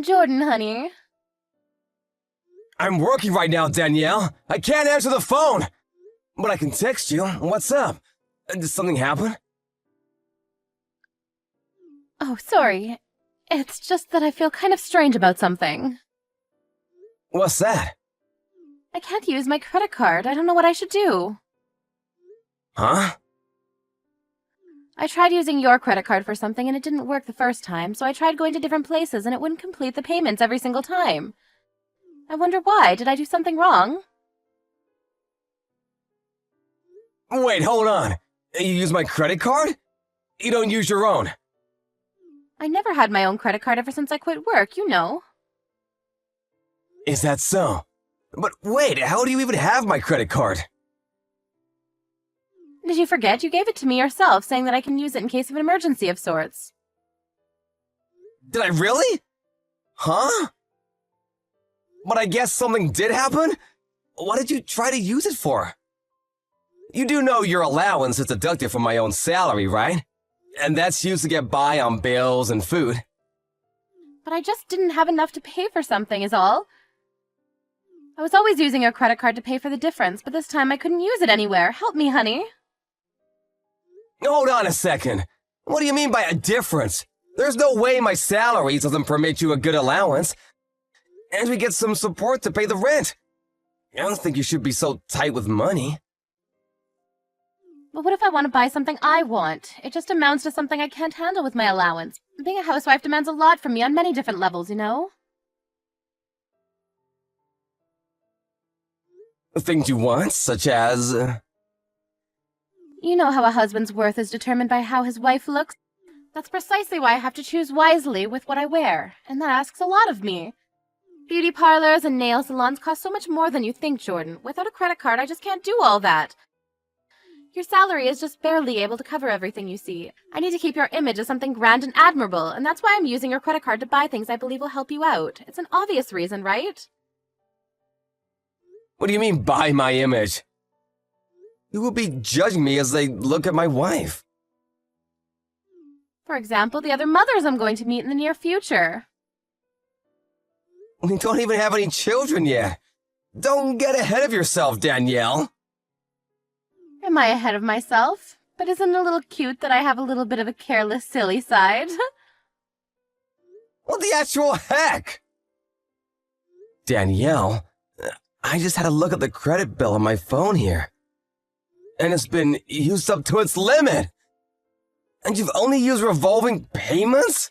Jordan, honey. I'm working right now, Danielle. I can't answer the phone. But I can text you. What's up? Did something happen? Oh, sorry. It's just that I feel kind of strange about something. What's that? I can't use my credit card. I don't know what I should do. Huh? I tried using your credit card for something and it didn't work the first time, so I tried going to different places and it wouldn't complete the payments every single time. I wonder why. Did I do something wrong? Wait, hold on. You use my credit card? You don't use your own. I never had my own credit card ever since I quit work, you know. Is that so? But wait, how do you even have my credit card? Did you forget? You gave it to me yourself, saying that I can use it in case of an emergency of sorts. Did I really? Huh? But I guess something did happen? What did you try to use it for? You do know your allowance is deducted from my own salary, right? And that's used to get by on bills and food. But I just didn't have enough to pay for something, is all. I was always using your credit card to pay for the difference, but this time I couldn't use it anywhere. Help me, honey. Hold on a second. What do you mean by a difference? There's no way my salary doesn't permit you a good allowance. And we get some support to pay the rent. I don't think you should be so tight with money. But what if I want to buy something I want? It just amounts to something I can't handle with my allowance. Being a housewife demands a lot from me on many different levels, you know? Things you want, such as... You know how a husband's worth is determined by how his wife looks? That's precisely why I have to choose wisely with what I wear, and that asks a lot of me. Beauty parlors and nail salons cost so much more than you think, Jordan. Without a credit card, I just can't do all that. Your salary is just barely able to cover everything you see. I need to keep your image as something grand and admirable, and that's why I'm using your credit card to buy things I believe will help you out. It's an obvious reason, right? What do you mean, by my image? You will be judging me as they look at my wife. For example, the other mothers I'm going to meet in the near future. We don't even have any children yet. Don't get ahead of yourself, Danielle. Am I ahead of myself? But isn't it a little cute that I have a little bit of a careless, silly side? What the actual heck? Danielle, I just had a look at the credit bill on my phone here. And it's been used up to its limit. And you've only used revolving payments?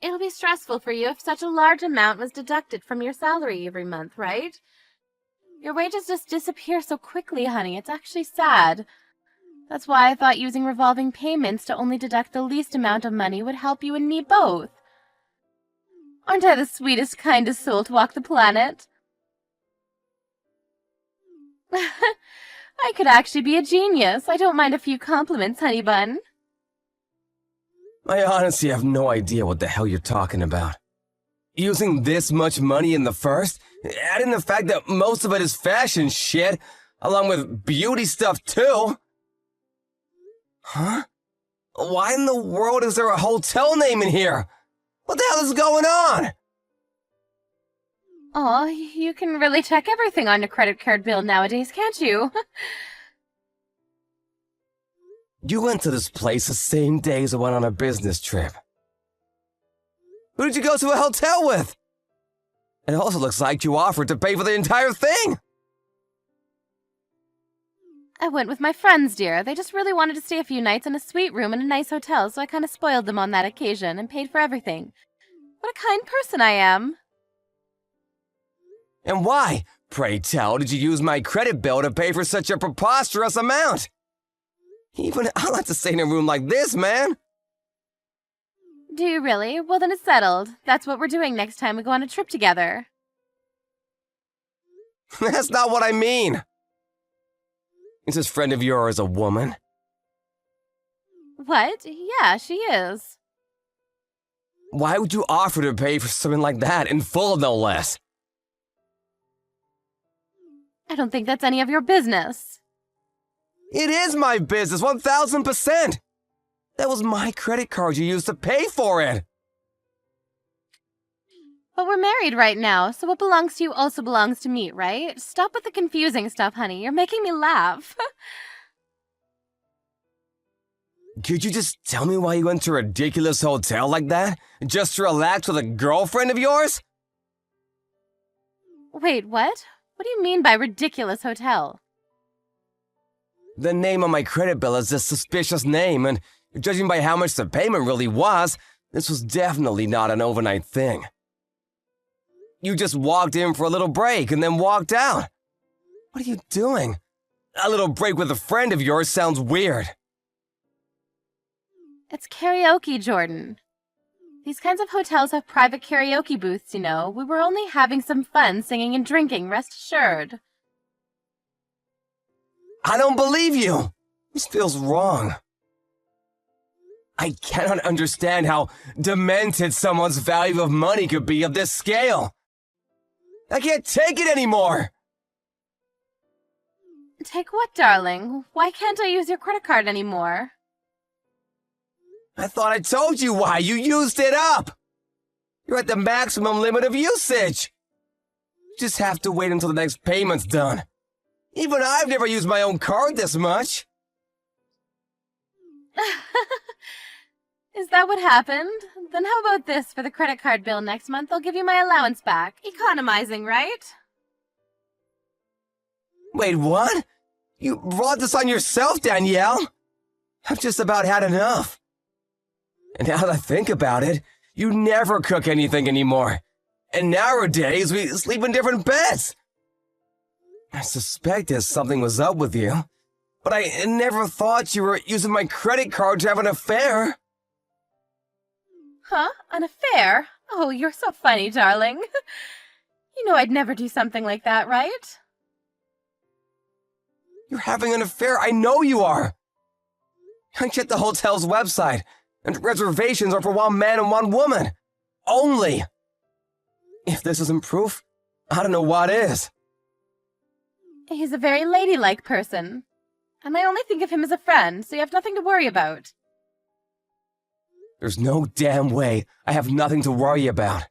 It'll be stressful for you if such a large amount was deducted from your salary every month, right? Your wages just disappear so quickly, honey. It's actually sad. That's why I thought using revolving payments to only deduct the least amount of money would help you and me both. Aren't I the sweetest, kindest soul to walk the planet? I could actually be a genius. I don't mind a few compliments, honey bun. I honestly have no idea what the hell you're talking about. Using this much money in the first, adding the fact that most of it is fashion shit, along with beauty stuff too. Huh? Why in the world is there a hotel name in here? What the hell is going on? Aw, you can really check everything on a credit card bill nowadays, can't you? You went to this place the same day as I went on a business trip. Who did you go to a hotel with? It also looks like you offered to pay for the entire thing. I went with my friends, dear. They just really wanted to stay a few nights in a suite room in a nice hotel, so I kind of spoiled them on that occasion and paid for everything. What a kind person I am. And why, pray tell, did you use my credit bill to pay for such a preposterous amount? Even I like to stay in a room like this, man. Do you really? Well, then it's settled. That's what we're doing next time we go on a trip together. That's not what I mean. Is this friend of yours a woman? What? Yeah, she is. Why would you offer to pay for something like that, in full no less? I don't think that's any of your business. It is my business, 1000%. That was my credit card you used to pay for it. But we're married right now, so what belongs to you also belongs to me, right? Stop with the confusing stuff, honey. You're making me laugh. Could you just tell me why you went to a ridiculous hotel like that? Just to relax with a girlfriend of yours? Wait, what? What do you mean by ridiculous hotel? The name on my credit bill is a suspicious name, and judging by how much the payment really was, this was definitely not an overnight thing. You just walked in for a little break and then walked out. What are you doing? A little break with a friend of yours sounds weird. It's karaoke, Jordan. These kinds of hotels have private karaoke booths, you know. We were only having some fun singing and drinking, rest assured. I don't believe you! This feels wrong. I cannot understand how demented someone's value of money could be of this scale. I can't take it anymore! Take what, darling? Why can't I use your credit card anymore? I thought I told you why. You used it up! You're at the maximum limit of usage! You just have to wait until the next payment's done. Even I've never used my own card this much. Is that what happened? Then how about this for the credit card bill next month? I'll give you my allowance back. Economizing, right? Wait, what? You brought this on yourself, Danielle? I've just about had enough. And now that I think about it, you never cook anything anymore. And nowadays, we sleep in different beds. I suspected something was up with you, but I never thought you were using my credit card to have an affair. Huh? An affair? Oh, you're so funny, darling. You know I'd never do something like that, right? You're having an affair, I know you are. I checked the hotel's website, and reservations are for one man and one woman. Only. If this isn't proof, I don't know what is. He's a very ladylike person. And I only think of him as a friend, so you have nothing to worry about. There's no damn way I have nothing to worry about.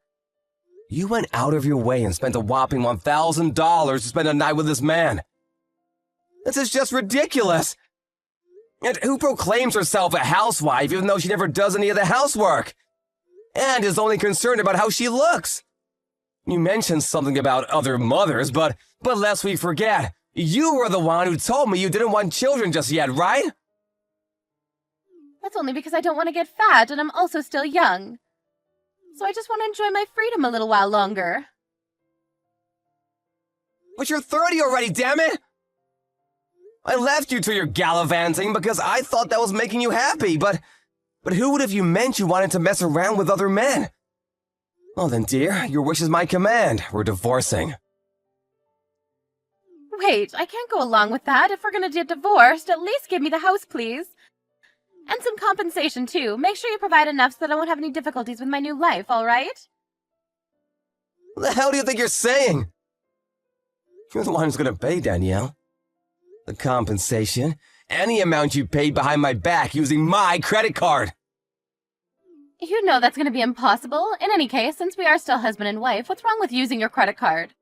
You went out of your way and spent a whopping $1,000 to spend a night with this man. This is just ridiculous. And who proclaims herself a housewife even though she never does any of the housework? And is only concerned about how she looks. You mentioned something about other mothers, but lest we forget, you were the one who told me you didn't want children just yet, right? That's only because I don't want to get fat and I'm also still young. So I just want to enjoy my freedom a little while longer. But you're 30 already, damn it! I left you to your gallivanting because I thought that was making you happy, but who would have you meant you wanted to mess around with other men? Well then, dear, your wish is my command. We're divorcing. Wait, I can't go along with that. If we're gonna get divorced, at least give me the house, please. And some compensation, too. Make sure you provide enough so that I won't have any difficulties with my new life, all right? What the hell do you think you're saying? You're the one who's gonna pay, Danielle. The compensation, any amount you paid behind my back using my credit card. You know that's gonna be impossible. In any case, since we are still husband and wife, what's wrong with using your credit card?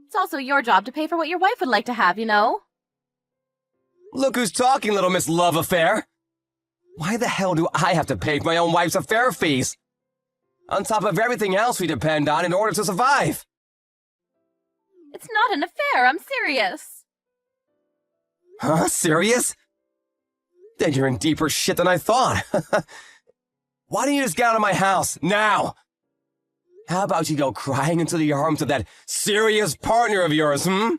It's also your job to pay for what your wife would like to have, you know? Look who's talking, little Miss Love Affair. Why the hell do I have to pay for my own wife's affair fees? On top of everything else we depend on in order to survive. It's not an affair, I'm serious. Huh? Serious? Then you're in deeper shit than I thought. Why don't you just get out of my house, now? How about you go crying into the arms of that serious partner of yours, hmm?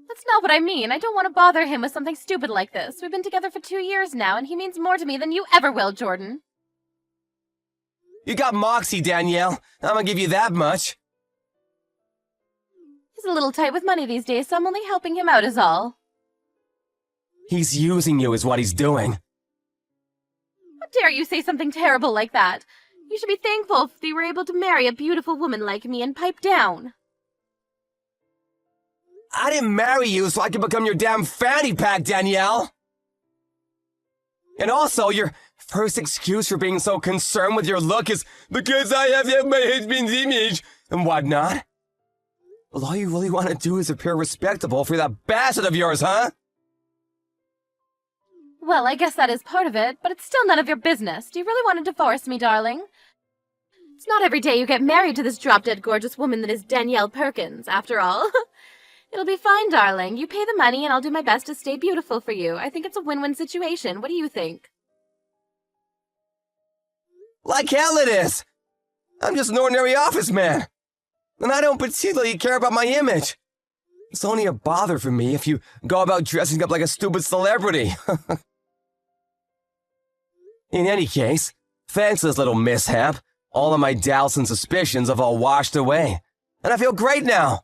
That's not what I mean. I don't want to bother him with something stupid like this. We've been together for 2 years now, and he means more to me than you ever will, Jordan. You got moxie, Danielle. I'm gonna give you that much. He's a little tight with money these days, so I'm only helping him out is all. He's using you is what he's doing. How dare you say something terrible like that? You should be thankful if you were able to marry a beautiful woman like me and pipe down. I didn't marry you so I could become your damn fanny pack, Danielle. And also, you're first excuse for being so concerned with your look is because I have my husband's image and whatnot. Well, all you really want to do is appear respectable for that bastard of yours, huh? Well, I guess that is part of it, but it's still none of your business. Do you really want to divorce me, darling? It's not every day you get married to this drop-dead gorgeous woman that is Danielle Perkins, after all. It'll be fine, darling. You pay the money and I'll do my best to stay beautiful for you. I think it's a win-win situation. What do you think? Like hell it is! I'm just an ordinary office man. And I don't particularly care about my image. It's only a bother for me if you go about dressing up like a stupid celebrity. In any case, thanks to this little mishap, all of my doubts and suspicions have all washed away. And I feel great now.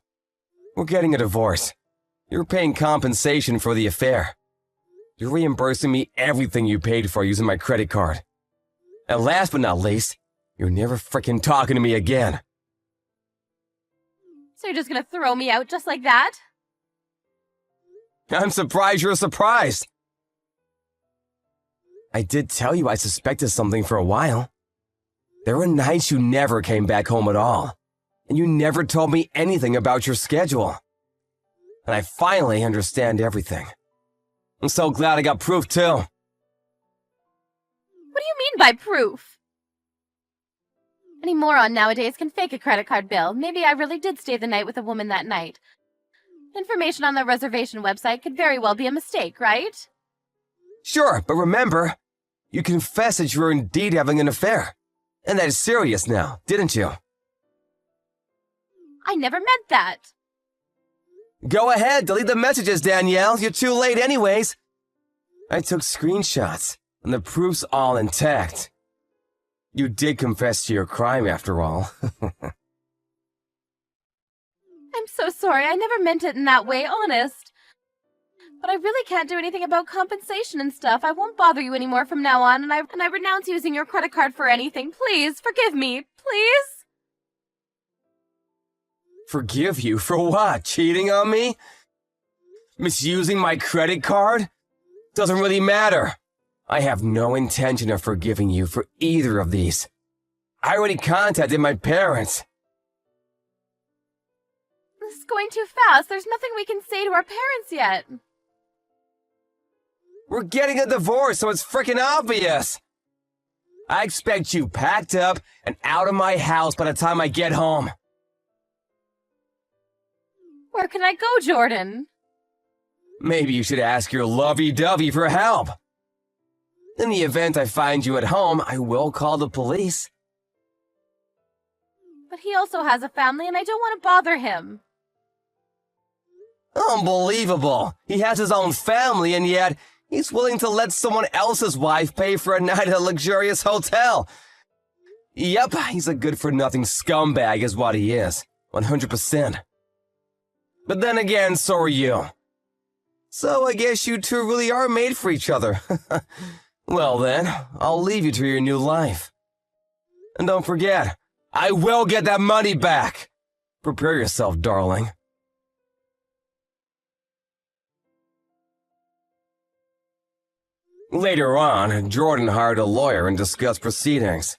We're getting a divorce. You're paying compensation for the affair. You're reimbursing me everything you paid for using my credit card. And last but not least, you're never frickin' talking to me again. So you're just gonna throw me out just like that? I'm surprised you're surprised. I did tell you I suspected something for a while. There were nights you never came back home at all, and you never told me anything about your schedule. And I finally understand everything. I'm so glad I got proof too. What do you mean by proof? Any moron nowadays can fake a credit card bill. Maybe I really did stay the night with a woman that night. Information on the reservation website could very well be a mistake, right? Sure, but remember, you confessed that you were indeed having an affair. And that is serious now, didn't you? I never meant that. Go ahead, delete the messages, Danielle. You're too late anyways. I took screenshots, and the proof's all intact. You did confess to your crime, after all. I'm so sorry. I never meant it in that way, honest. But I really can't do anything about compensation and stuff. I won't bother you anymore from now on, and I renounce using your credit card for anything. Please, forgive me. Please? Forgive you for what? Cheating on me? Misusing my credit card? Doesn't really matter. I have no intention of forgiving you for either of these. I already contacted my parents. This is going too fast. There's nothing we can say to our parents yet. We're getting a divorce, so it's freaking obvious. I expect you packed up and out of my house by the time I get home. Where can I go, Jordan? Maybe you should ask your lovey-dovey for help. In the event I find you at home, I will call the police. But he also has a family, and I don't want to bother him. Unbelievable. He has his own family, and yet he's willing to let someone else's wife pay for a night at a luxurious hotel. Yep, he's a good-for-nothing scumbag is what he is. 100%. But then again, so are you. So I guess you two really are made for each other. Well then, I'll leave you to your new life. And don't forget, I will get that money back. Prepare yourself, darling. Later on, Jordan hired a lawyer and discussed proceedings.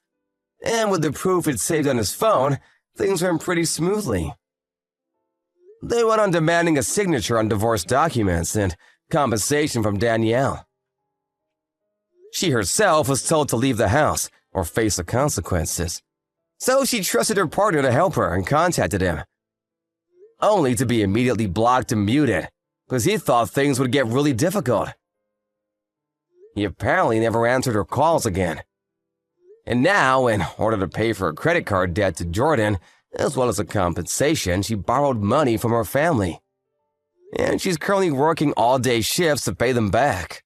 And with the proof it saved on his phone, things went pretty smoothly. They went on demanding a signature on divorce documents and compensation from Danielle. She herself was told to leave the house or face the consequences. So she trusted her partner to help her and contacted him. Only to be immediately blocked and muted, because he thought things would get really difficult. He apparently never answered her calls again. And now, in order to pay for her credit card debt to Jordan, as well as a compensation, she borrowed money from her family. And she's currently working all-day shifts to pay them back.